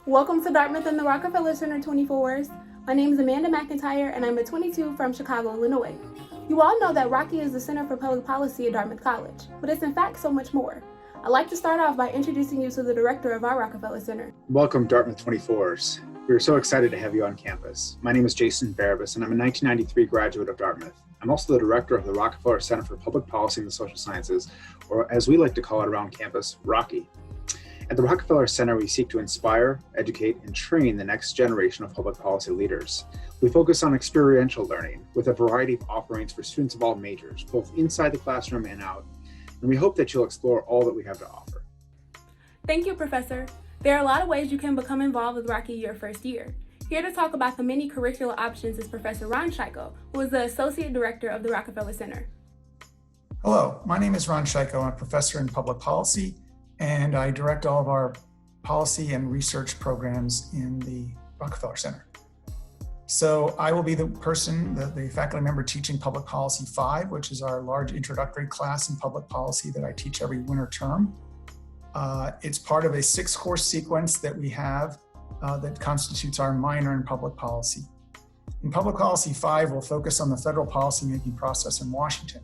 Welcome to Dartmouth and the Rockefeller Center 24s. My name is Amanda McIntyre, and I'm a 22 from Chicago, Illinois. You all know that Rocky is the Center for Public Policy at Dartmouth College, but it's in fact so much more. I'd like to start off by introducing you to the director of our Rockefeller Center. Welcome, Dartmouth 24s. We're so excited to have you on campus. My name is Jason Barabas, and I'm a 1993 graduate of Dartmouth. I'm also the director of the Rockefeller Center for Public Policy and the Social Sciences, or as we like to call it around campus, Rocky. At the Rockefeller Center, we seek to inspire, educate, and train the next generation of public policy leaders. We focus on experiential learning with a variety of offerings for students of all majors, both inside the classroom and out. And we hope that you'll explore all that we have to offer. Thank you, Professor. There are a lot of ways you can become involved with Rocky your first year. Here to talk about the many curricular options is Professor Ronald Shaiko, who is the Associate Director of the Rockefeller Center. Hello, my name is Ron Shaiko. I'm a professor in public policy, and I direct all of our policy and research programs in the Rockefeller Center. So I will be the person, the faculty member teaching Public Policy 5, which is our large introductory class in public policy that I teach every winter term. It's part of a 6-course sequence that we have that constitutes our minor in public policy. In Public Policy 5, we'll focus on the federal policymaking process in Washington.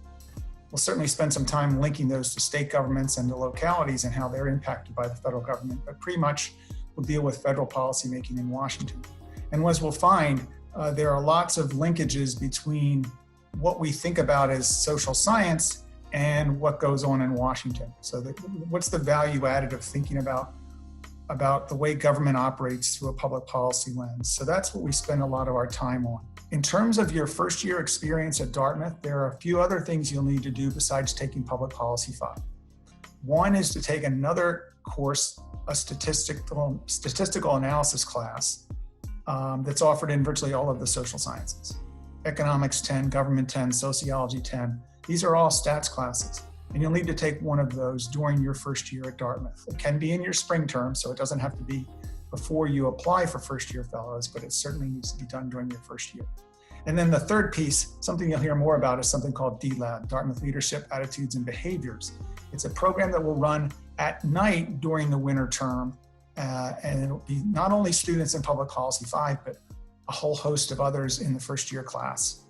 We'll certainly spend some time linking those to state governments and the localities and how they're impacted by the federal government, but pretty much we'll deal with federal policymaking in Washington. And as we'll find, there are lots of linkages between what we think about as social science and what goes on in Washington. So what's the value added of thinking about the way government operates through a public policy lens? So that's what we spend a lot of our time on. In terms of your first year experience at Dartmouth, there are a few other things you'll need to do besides taking Public Policy 5. One is to take another course, a statistical analysis class that's offered in virtually all of the social sciences. Economics 10, Government 10, Sociology 10. These are all stats classes, and you'll need to take one of those during your first year at Dartmouth. It can be in your spring term, so it doesn't have to be before you apply for first-year fellows, but it certainly needs to be done during your first year. And then the third piece, something you'll hear more about, is something called DLAB, Dartmouth Leadership, Attitudes, and Behaviors. It's a program that will run at night during the winter term, and it'll be not only students in Public Policy 5, but a whole host of others in the first-year class.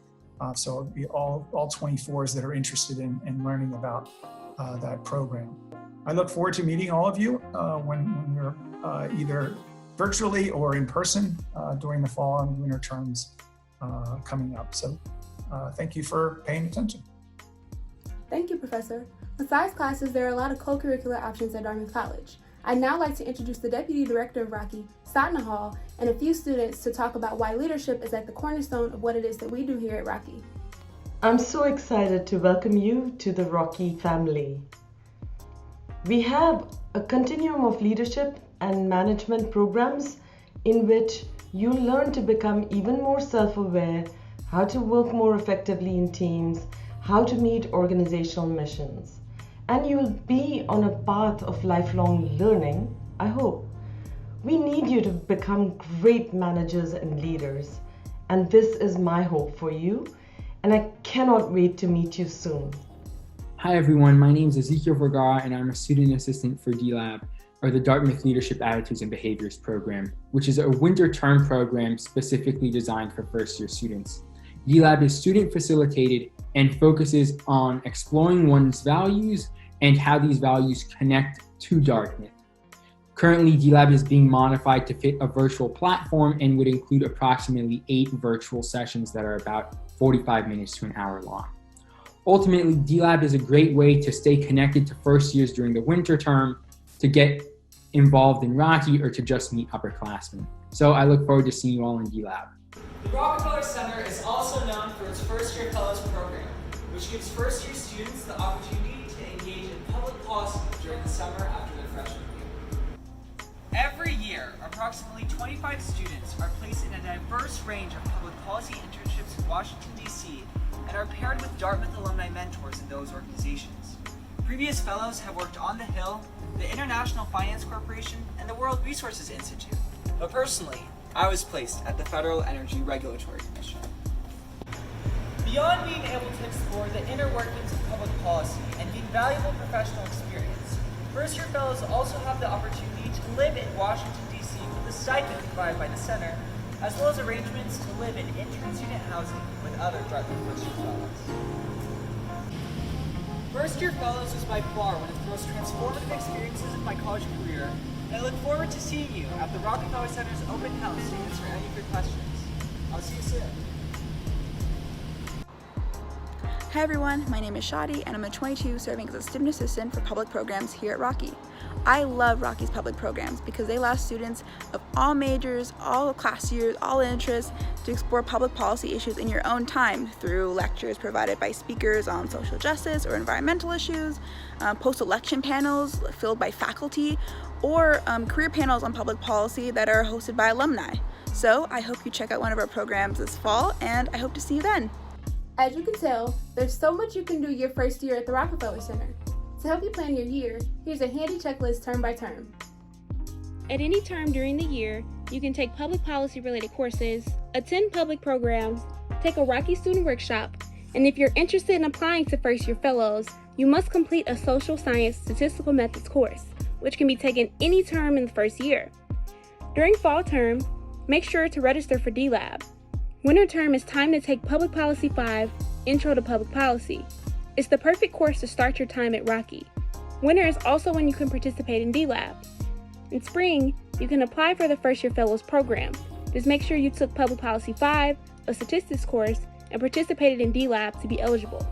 So it'll be all 24s that are interested in learning about that program. I look forward to meeting all of you when we're either virtually or in person during the fall and winter terms coming up. So thank you for paying attention. Thank you, Professor. Besides classes, there are a lot of co-curricular options at Dartmouth College. I'd now like to introduce the Deputy Director of Rocky, Sadhana, and a few students to talk about why leadership is at the cornerstone of what it is that we do here at Rocky. I'm so excited to welcome you to the Rocky family. We have a continuum of leadership and management programs in which you learn to become even more self-aware, how to work more effectively in teams, how to meet organizational missions. And you'll be on a path of lifelong learning, I hope. We need you to become great managers and leaders. And this is my hope for you. And I cannot wait to meet you soon. Hi everyone, my name is Ezekiel Vergara and I'm a student assistant for DLAB, or the Dartmouth Leadership Attitudes and Behaviors program, which is a winter term program specifically designed for first year students. DLAB is student facilitated and focuses on exploring one's values and how these values connect to Dartmouth. Currently, DLAB is being modified to fit a virtual platform and would include approximately 8 virtual sessions that are about 45 minutes to an hour long. Ultimately, DLAB is a great way to stay connected to first years during the winter term, to get involved in Rocky, or to just meet upperclassmen. So I look forward to seeing you all in DLAB. The Rockefeller Center is also known for its First Year Fellows program, which gives first year students the opportunity to engage in public policy during the summer after their freshman year. Every year, approximately 25 students are placed in a diverse range of public policy internships in Washington, D.C., and are paired with Dartmouth alumni mentors in those organizations. Previous fellows have worked on the Hill, the International Finance Corporation, and the World Resources Institute. But personally, I was placed at the Federal Energy Regulatory Commission. Beyond being able to explore the inner workings of public policy and gain valuable professional experience, first-year fellows also have the opportunity to live in Washington, D.C. for the stipend provided by the center, as well as arrangements to live in intern-student housing with other Dartmouth first-year fellows. First-year fellows is by far one of the most transformative experiences of my college career, and I look forward to seeing you at the Rockefeller Center's open house to answer any of your questions. I'll see you soon. Hi everyone, my name is Shadi and I'm a 22 serving as a student assistant for public programs here at Rocky. I love Rocky's public programs because they allow students of all majors, all class years, all interests to explore public policy issues in your own time through lectures provided by speakers on social justice or environmental issues, post-election panels filled by faculty, or career panels on public policy that are hosted by alumni. So I hope you check out one of our programs this fall and I hope to see you then. As you can tell, there's so much you can do your first year at the Rockefeller Center. To help you plan your year, here's a handy checklist term by term. At any term during the year, you can take public policy related courses, attend public programs, take a Rocky student workshop, and if you're interested in applying to first year fellows, you must complete a social science statistical methods course, which can be taken any term in the first year. During fall term, make sure to register for D-Lab. Winter term is time to take Public Policy 5, Intro to Public Policy. It's the perfect course to start your time at Rocky. Winter is also when you can participate in D-Lab. In spring, you can apply for the First Year Fellows program. Just make sure you took Public Policy 5, a statistics course, and participated in D-Lab to be eligible.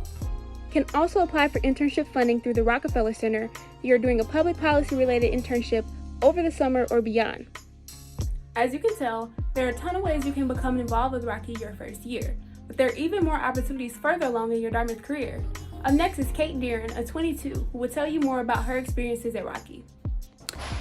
You can also apply for internship funding through the Rockefeller Center if you're doing a public policy related internship over the summer or beyond. As you can tell, there are a ton of ways you can become involved with Rocky your first year, but there are even more opportunities further along in your Dartmouth career. Up next is Cait Deerin, a 22, who will tell you more about her experiences at Rocky.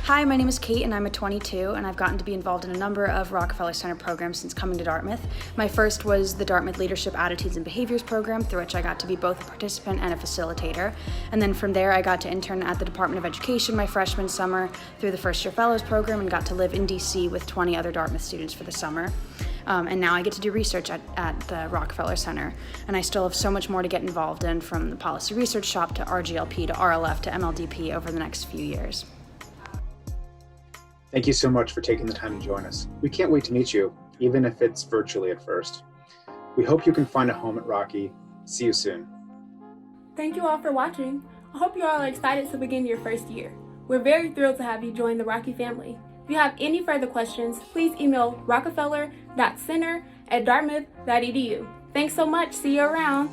Hi, my name is Cait and I'm a 22 and I've gotten to be involved in a number of Rockefeller Center programs since coming to Dartmouth. My first was the Dartmouth Leadership Attitudes and Behaviors program, through which I got to be both a participant and a facilitator. And then from there I got to intern at the Department of Education my freshman summer through the First Year Fellows program and got to live in DC with 20 other Dartmouth students for the summer. And now I get to do research at the Rockefeller Center. And I still have so much more to get involved in, from the policy research shop to RGLP to RLF to MLDP over the next few years. Thank you so much for taking the time to join us. We can't wait to meet you, even if it's virtually at first. We hope you can find a home at Rocky. See you soon. Thank you all for watching. I hope you all are excited to begin your first year. We're very thrilled to have you join the Rocky family. If you have any further questions, please email rockefeller.center@dartmouth.edu. Thanks so much. See you around.